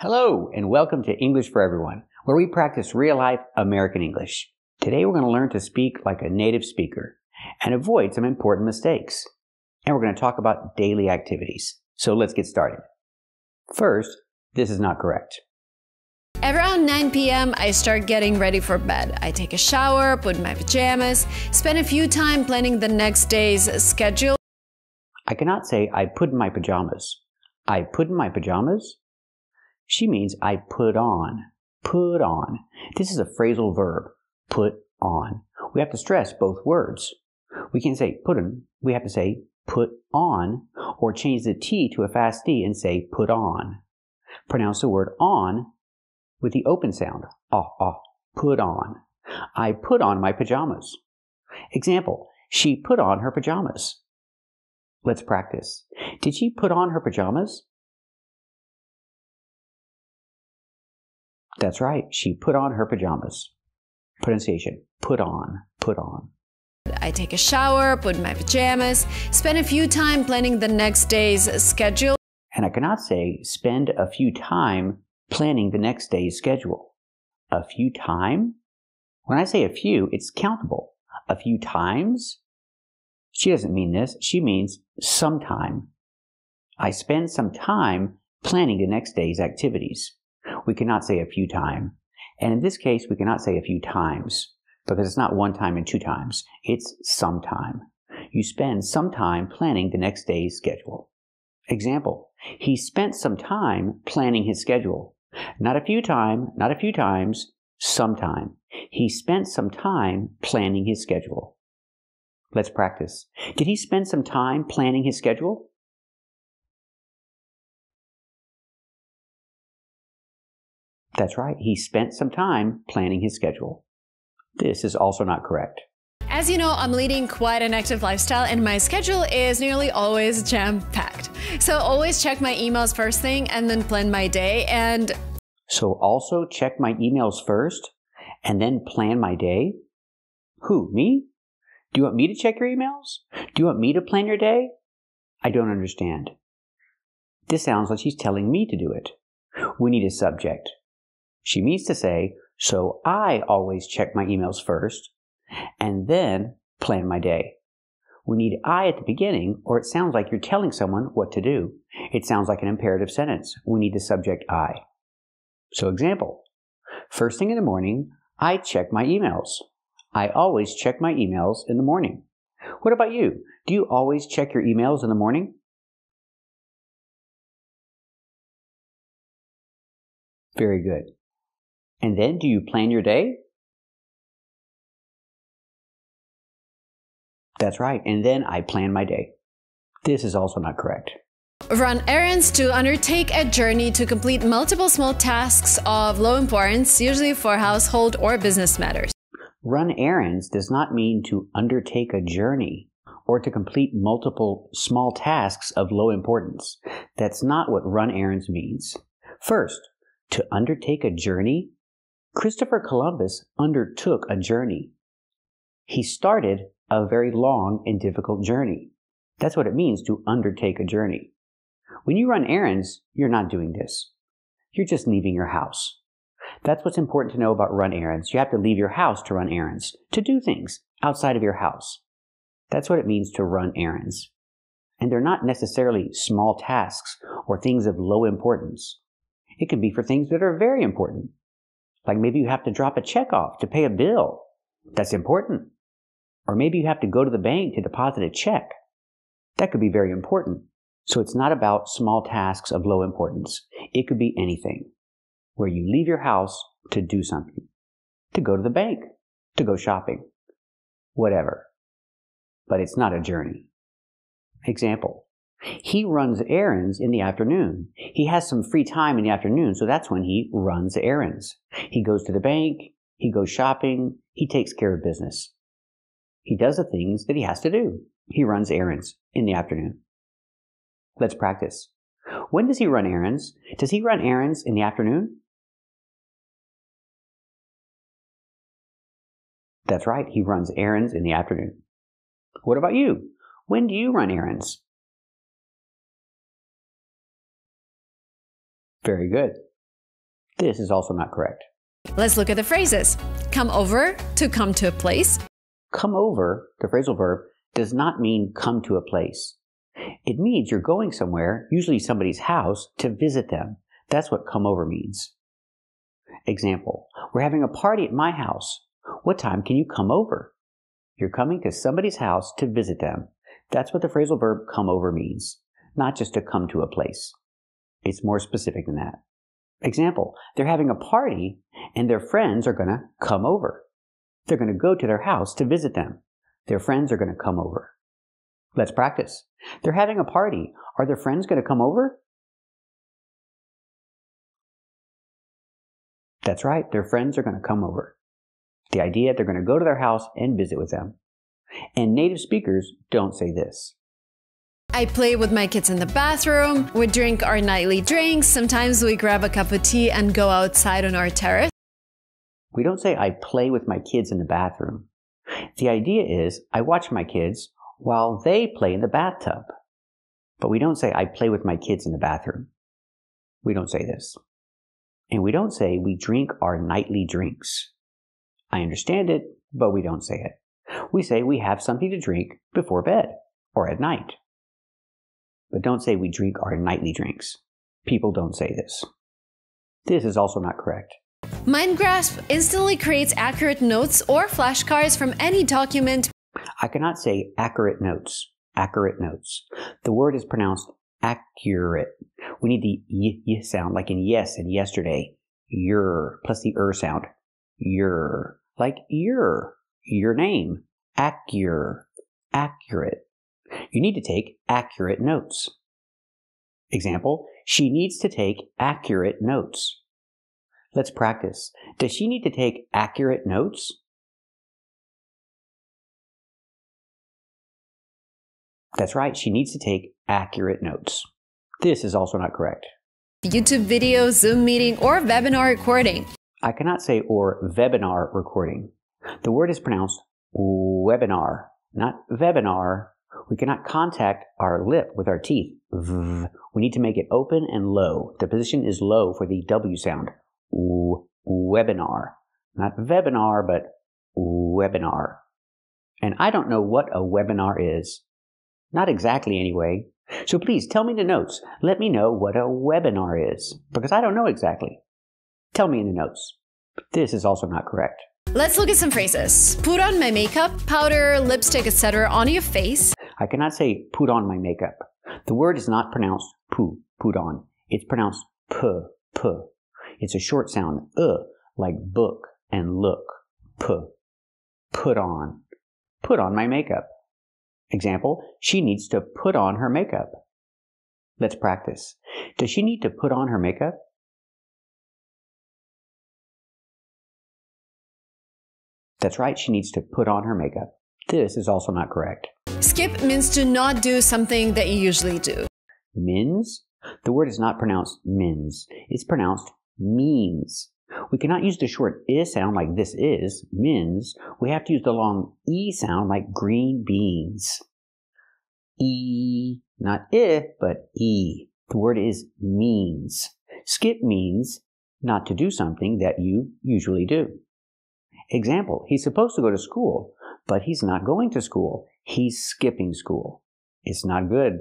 Hello, and welcome to English for Everyone, where we practice real-life American English. Today we're going to learn to speak like a native speaker and avoid some important mistakes. And we're going to talk about daily activities. So let's get started. First, this is not correct. Around 9 p.m., I start getting ready for bed. I take a shower, put on my pajamas, spend a few time planning the next day's schedule. I cannot say I put in my pajamas. I put in my pajamas? She means I put on. Put on. This is a phrasal verb. Put on. We have to stress both words. We can't say put on. We have to say put on, or change the T to a fast D and say put on. Pronounce the word on with the open sound. Put on. I put on my pajamas. Example, she put on her pajamas. Let's practice. Did she put on her pajamas? That's right, she put on her pajamas. Pronunciation, put on, put on. I take a shower, put on my pajamas, spend a few time planning the next day's schedule. And I cannot say spend a few time planning the next day's schedule. A few time? When I say a few, it's countable. A few times? She doesn't mean this, she means sometime. I spend some time planning the next day's activities. We cannot say a few time. And in this case, we cannot say a few times because it's not one time and two times. It's sometime. You spend some time planning the next day's schedule. Example, he spent some time planning his schedule. Not a few times, sometime. He spent some time planning his schedule. Let's practice. Did he spend some time planning his schedule? That's right, he spent some time planning his schedule. This is also not correct. As you know, I'm leading quite an active lifestyle and my schedule is nearly always jam-packed. So always check my emails first thing and then plan my day and... So also check my emails first and then plan my day? Who, me? Do you want me to check your emails? Do you want me to plan your day? I don't understand. This sounds like she's telling me to do it. We need a subject. She means to say, so I always check my emails first and then plan my day. We need I at the beginning, or it sounds like you're telling someone what to do. It sounds like an imperative sentence. We need the subject I. So example, first thing in the morning, I check my emails. I always check my emails in the morning. What about you? Do you always check your emails in the morning? Very good. And then, do you plan your day? That's right, and then I plan my day. This is also not correct. Run errands to undertake a journey to complete multiple small tasks of low importance, usually for household or business matters. Run errands does not mean to undertake a journey or to complete multiple small tasks of low importance. That's not what run errands means. First, to undertake a journey, Christopher Columbus undertook a journey. He started a very long and difficult journey. That's what it means to undertake a journey. When you run errands, you're not doing this. You're just leaving your house. That's what's important to know about run errands. You have to leave your house to run errands, to do things outside of your house. That's what it means to run errands. And they're not necessarily small tasks or things of low importance. It can be for things that are very important. Like maybe you have to drop a check off to pay a bill. That's important. Or maybe you have to go to the bank to deposit a check. That could be very important. So it's not about small tasks of low importance. It could be anything where you leave your house to do something, to go to the bank, to go shopping, whatever. But it's not a journey. Example, he runs errands in the afternoon. He has some free time in the afternoon, so that's when he runs errands. He goes to the bank, he goes shopping, he takes care of business. He does the things that he has to do. He runs errands in the afternoon. Let's practice. When does he run errands? Does he run errands in the afternoon? That's right, he runs errands in the afternoon. What about you? When do you run errands? Very good. This is also not correct. Let's look at the phrases. Come over, to come to a place. Come over, the phrasal verb, does not mean come to a place. It means you're going somewhere, usually somebody's house, to visit them. That's what come over means. Example, we're having a party at my house. What time can you come over? You're coming to somebody's house to visit them. That's what the phrasal verb come over means, not just to come to a place. It's more specific than that. Example, they're having a party and their friends are going to come over. They're going to go to their house to visit them. Their friends are going to come over. Let's practice. They're having a party. Are their friends going to come over? That's right, their friends are going to come over. The idea they're going to go to their house and visit with them. And native speakers don't say this. I play with my kids in the bathroom. We drink our nightly drinks. Sometimes we grab a cup of tea and go outside on our terrace. We don't say I play with my kids in the bathroom. The idea is I watch my kids while they play in the bathtub. But we don't say I play with my kids in the bathroom. We don't say this. And we don't say we drink our nightly drinks. I understand it, but we don't say it. We say we have something to drink before bed or at night. But don't say we drink our nightly drinks. People don't say this. This is also not correct. MindGrasp instantly creates accurate notes or flashcards from any document. I cannot say accurate notes. Accurate notes. The word is pronounced accurate. We need the y sound, like in yes and yesterday. Your, plus the sound. Your, like your name. Accurate. You need to take accurate notes. Example, she needs to take accurate notes. Let's practice. Does she need to take accurate notes? That's right, she needs to take accurate notes. This is also not correct. YouTube video, Zoom meeting, or webinar recording. I cannot say or webinar recording. The word is pronounced webinar, not webinar. We cannot contact our lip with our teeth. V. We need to make it open and low. The position is low for the W sound. Webinar. Not webinar, but webinar. And I don't know what a webinar is. Not exactly anyway. So please tell me in the notes. Let me know what a webinar is, because I don't know exactly. Tell me in the notes. This is also not correct. Let's look at some phrases. Put on my makeup, powder, lipstick, etc. on your face. I cannot say put on my makeup. The word is not pronounced put on. It's pronounced p. It's a short sound, like book and look. Put on. Put on my makeup. Example, she needs to put on her makeup. Let's practice. Does she need to put on her makeup? That's right, she needs to put on her makeup. This is also not correct. Skip means to not do something that you usually do. Mins? The word is not pronounced mins. It's pronounced means. We cannot use the short I sound like this is, mins. We have to use the long E sound like green beans. E, not I, but E. The word is means. Skip means not to do something that you usually do. Example, he's supposed to go to school, but he's not going to school. He's skipping school. It's not good.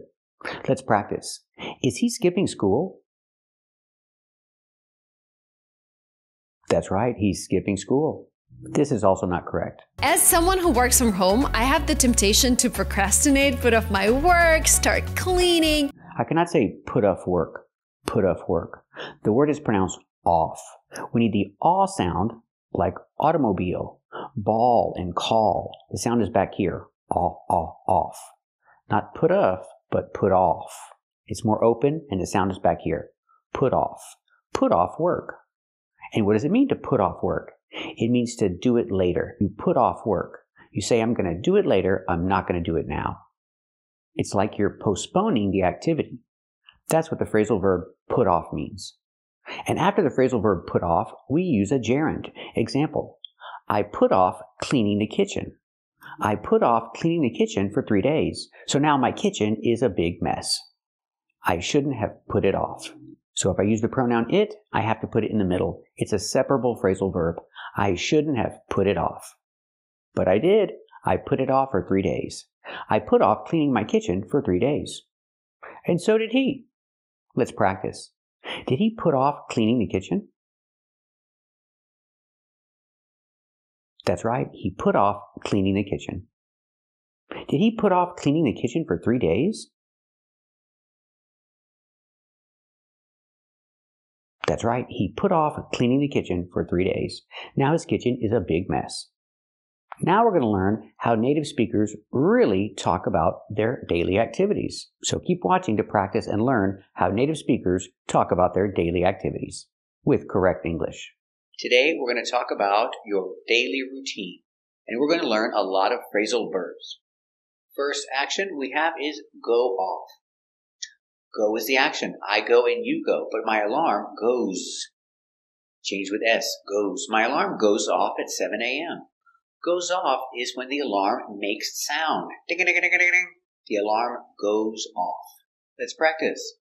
Let's practice. Is he skipping school? That's right, he's skipping school. This is also not correct. As someone who works from home, I have the temptation to procrastinate, put off my work, start cleaning. I cannot say put off work. Put off work. The word is pronounced off. We need the aw sound like automobile, ball, and call. The sound is back here. Off. Not put off, but put off. It's more open and the sound is back here. Put off. Put off work. And what does it mean to put off work? It means to do it later. You put off work. You say, I'm going to do it later. I'm not going to do it now. It's like you're postponing the activity. That's what the phrasal verb put off means. And after the phrasal verb put off, we use a gerund. Example, I put off cleaning the kitchen. I put off cleaning the kitchen for 3 days. So now my kitchen is a big mess. I shouldn't have put it off. So if I use the pronoun it, I have to put it in the middle. It's a separable phrasal verb. I shouldn't have put it off. But I did. I put it off for 3 days. I put off cleaning my kitchen for 3 days. And so did he. Let's practice. Did he put off cleaning the kitchen? That's right. He put off cleaning the kitchen. Did he put off cleaning the kitchen for 3 days? That's right. He put off cleaning the kitchen for 3 days. Now his kitchen is a big mess. Now we're going to learn how native speakers really talk about their daily activities. So keep watching to practice and learn how native speakers talk about their daily activities with correct English. Today we're going to talk about your daily routine, and we're going to learn a lot of phrasal verbs. First action we have is go off. Go is the action. I go and you go, but my alarm goes. Change with S, goes. My alarm goes off at 7 a.m. Goes off is when the alarm makes sound. Ding, ding, ding, ding, ding. The alarm goes off. Let's practice.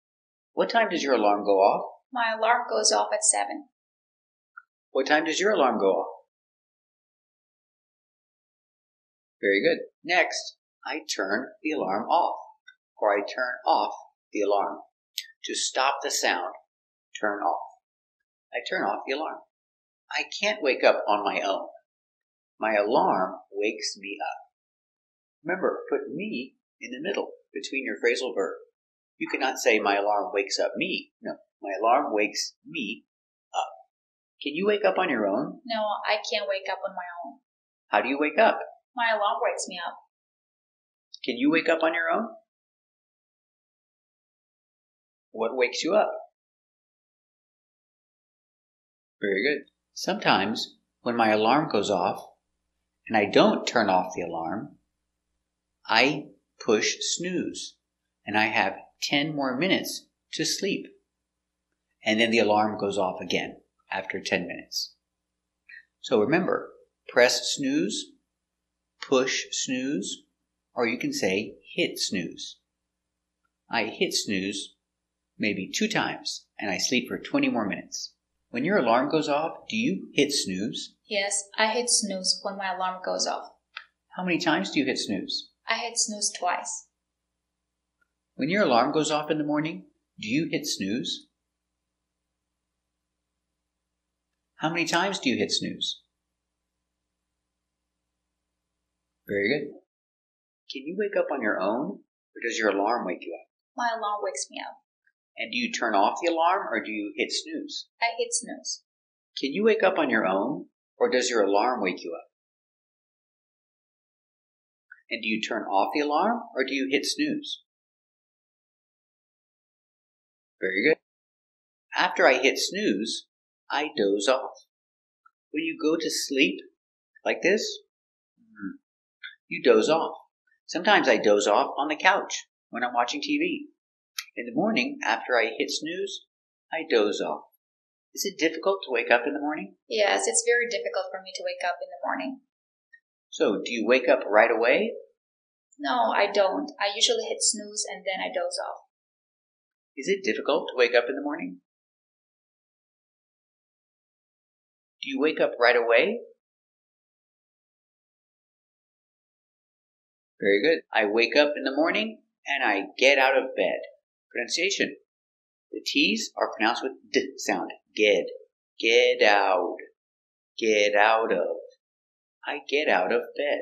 What time does your alarm go off? My alarm goes off at 7. What time does your alarm go off? Very good. Next, I turn the alarm off, or I turn off the alarm. To stop the sound, turn off. I turn off the alarm. I can't wake up on my own. My alarm wakes me up. Remember, put me in the middle between your phrasal verb. You cannot say my alarm wakes up me. No, my alarm wakes me up. Can you wake up on your own? No, I can't wake up on my own. How do you wake up? My alarm wakes me up. Can you wake up on your own? What wakes you up? Very good. Sometimes when my alarm goes off and I don't turn off the alarm, I push snooze and I have 10 more minutes to sleep. And then the alarm goes off again after 10 minutes. So remember, press snooze, push snooze, or you can say hit snooze. I hit snooze maybe 2 times and I sleep for 20 more minutes. When your alarm goes off, do you hit snooze? Yes, I hit snooze when my alarm goes off. How many times do you hit snooze? I hit snooze twice. When your alarm goes off in the morning, do you hit snooze? How many times do you hit snooze? Very good. Can you wake up on your own, or does your alarm wake you up? My alarm wakes me up. And do you turn off the alarm, or do you hit snooze? I hit snooze. Can you wake up on your own, or does your alarm wake you up? And do you turn off the alarm, or do you hit snooze? Very good. After I hit snooze, I doze off. When you go to sleep, like this, you doze off. Sometimes I doze off on the couch when I'm watching TV. In the morning, after I hit snooze, I doze off. Is it difficult to wake up in the morning? Yes, it's very difficult for me to wake up in the morning. So, do you wake up right away? No, I don't. I usually hit snooze and then I doze off. Is it difficult to wake up in the morning? Do you wake up right away? Very good. I wake up in the morning and I get out of bed. Pronunciation. The T's are pronounced with D sound. Get. Get out. Get out of. I get out of bed.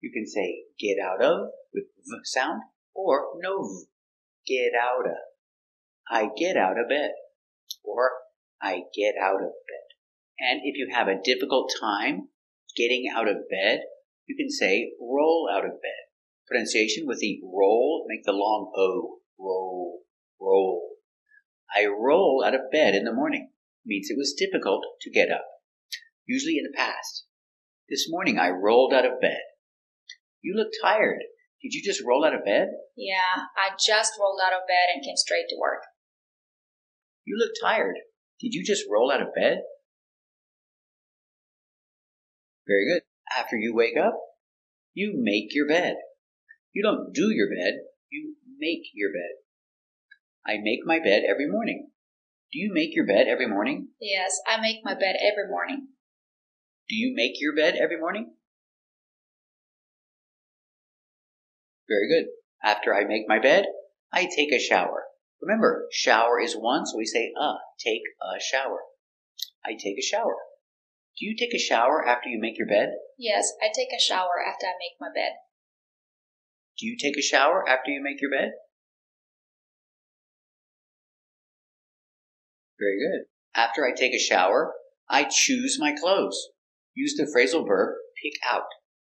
You can say get out of with V sound or no V. Get out of. I get out of bed. Or I get out of bed. And if you have a difficult time getting out of bed, you can say roll out of bed. Pronunciation with the roll, make the long O. Roll, roll. I roll out of bed in the morning. Means it was difficult to get up. Usually in the past. This morning I rolled out of bed. You look tired. Did you just roll out of bed? Yeah, I just rolled out of bed and came straight to work. You look tired. Did you just roll out of bed? Very good. After you wake up, you make your bed. You don't do your bed, you make your bed. I make my bed every morning. Do you make your bed every morning? Yes, I make my bed every morning. Do you make your bed every morning? Very good. After I make my bed, I take a shower. Remember, shower is one, so we say take a shower. I take a shower. Do you take a shower after you make your bed? Yes, I take a shower after I make my bed. Do you take a shower after you make your bed? Very good. After I take a shower, I choose my clothes. Use the phrasal verb pick out.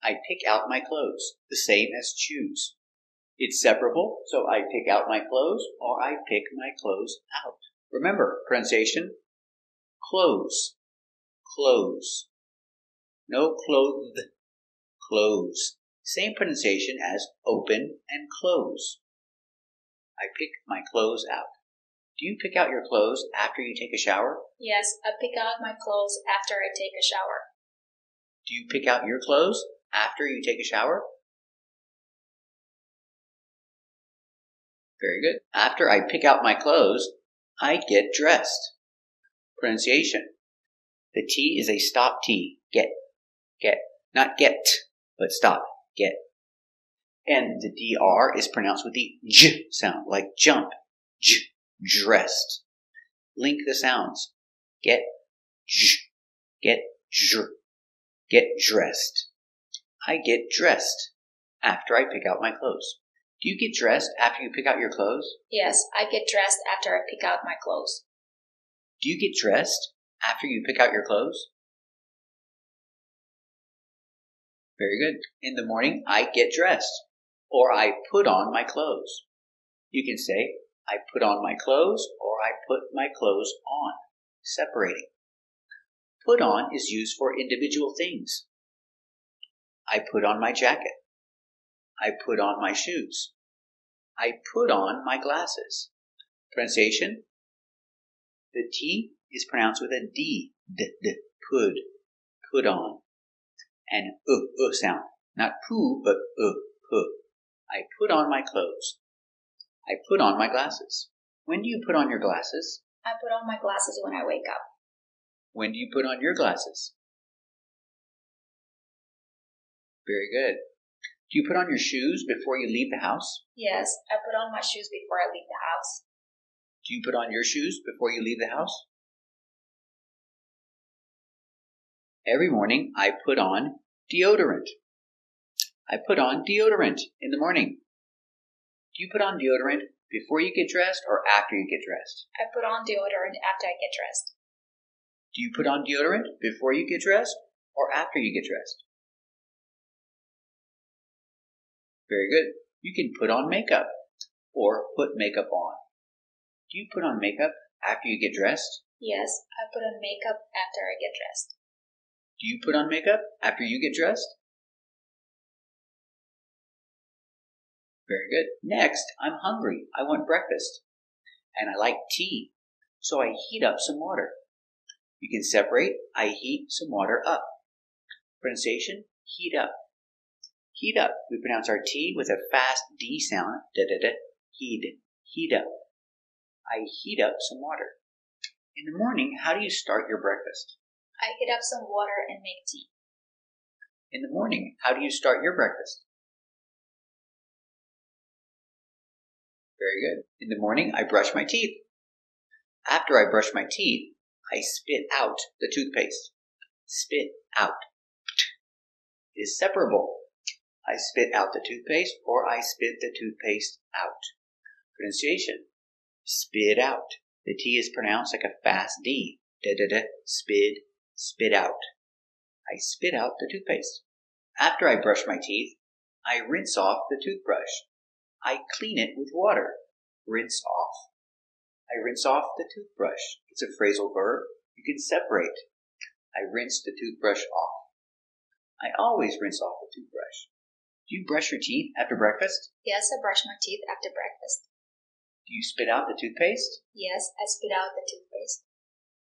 I pick out my clothes, the same as choose. It's separable, so I pick out my clothes or I pick my clothes out. Remember, pronunciation, clothes, clothes. No clothed, clothes. Same pronunciation as open and close. I pick my clothes out. Do you pick out your clothes after you take a shower? Yes, I pick out my clothes after I take a shower. Do you pick out your clothes after you take a shower? Very good. After I pick out my clothes, I get dressed. Pronunciation. The T is a stop T. Get. Not get, but stop. Get. And the DR is pronounced with the J sound, like jump. J. Dressed. Link the sounds. Get. J. Get. J. Get dressed. I get dressed after I pick out my clothes. Do you get dressed after you pick out your clothes? Yes, I get dressed after I pick out my clothes. Do you get dressed after you pick out your clothes? Very good. In the morning, I get dressed, or I put on my clothes. You can say, I put on my clothes, or I put my clothes on, separating. Put on is used for individual things. I put on my jacket. I put on my shoes. I put on my glasses. Pronunciation. The T is pronounced with a D. Put on. And sound. Not poo, but pu. I put on my clothes. I put on my glasses. When do you put on your glasses? I put on my glasses when I wake up. When do you put on your glasses? Very good. Do you put on your shoes before you leave the house? Yes, I put on my shoes before I leave the house. Do you put on your shoes before you leave the house? Every morning, I put on deodorant. I put on deodorant in the morning. Do you put on deodorant before you get dressed or after you get dressed? I put on deodorant after I get dressed. Do you put on deodorant before you get dressed or after you get dressed? Very good. You can put on makeup or put makeup on. Do you put on makeup after you get dressed? Yes, I put on makeup after I get dressed. Do you put on makeup after you get dressed? Very good. Next, I'm hungry. I want breakfast. And I like tea. So I heat up some water. You can separate, I heat some water up. Pronunciation, heat up. Heat up. We pronounce our T with a fast D sound. Heat up. I heat up some water. In the morning, how do you start your breakfast? I heat up some water and make tea. In the morning, how do you start your breakfast? Very good. In the morning, I brush my teeth. After I brush my teeth, I spit out the toothpaste. Spit out. It is separable. I spit out the toothpaste or I spit the toothpaste out. Pronunciation. Spit out. The T is pronounced like a fast D. Spit out. I spit out the toothpaste. After I brush my teeth, I rinse off the toothbrush. I clean it with water. Rinse off. I rinse off the toothbrush. It's a phrasal verb. You can separate. I rinse the toothbrush off. I always rinse off the toothbrush. Do you brush your teeth after breakfast? Yes, I brush my teeth after breakfast. Do you spit out the toothpaste? Yes, I spit out the toothpaste.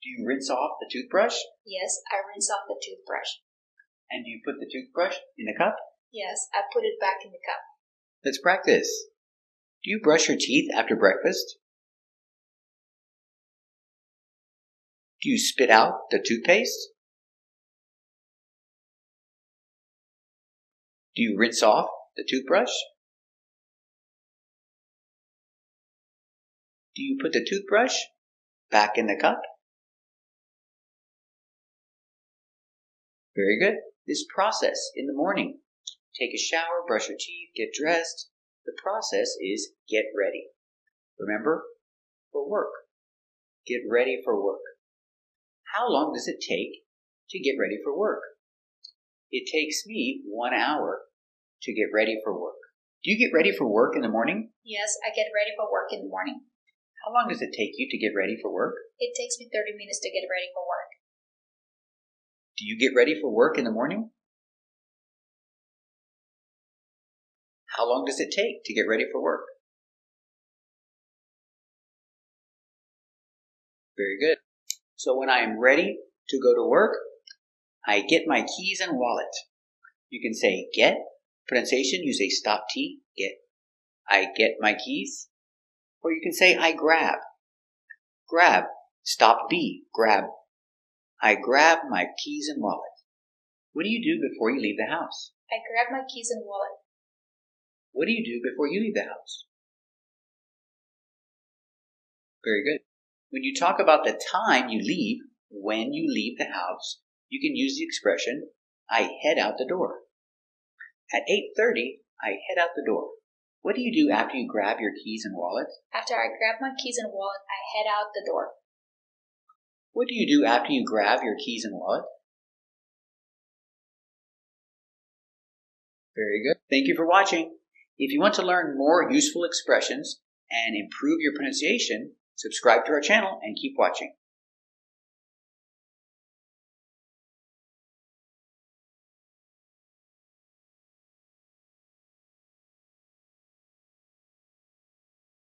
Do you rinse off the toothbrush? Yes, I rinse off the toothbrush. And do you put the toothbrush in the cup? Yes, I put it back in the cup. Let's practice. Do you brush your teeth after breakfast? Do you spit out the toothpaste? Do you rinse off the toothbrush? Do you put the toothbrush back in the cup? Very good. This process in the morning. Take a shower, brush your teeth, get dressed. The process is get ready. Remember, for work. Get ready for work. How long does it take to get ready for work? It takes me 1 hour to get ready for work. Do you get ready for work in the morning? Yes, I get ready for work in the morning. How long does it take you to get ready for work? It takes me 30 minutes to get ready for work. Do you get ready for work in the morning? How long does it take to get ready for work? Very good. So when I am ready to go to work, I get my keys and wallet. You can say get. Pronunciation, you say stop T, get. I get my keys. Or you can say I grab. Grab. Stop B, grab. I grab my keys and wallet. What do you do before you leave the house? I grab my keys and wallet. What do you do before you leave the house? Very good. When you talk about the time you leave, when you leave the house, you can use the expression, I head out the door. At 8:30, I head out the door. What do you do after you grab your keys and wallet? After I grab my keys and wallet, I head out the door. What do you do after you grab your keys and wallet? Very good. Thank you for watching. If you want to learn more useful expressions and improve your pronunciation, subscribe to our channel and keep watching.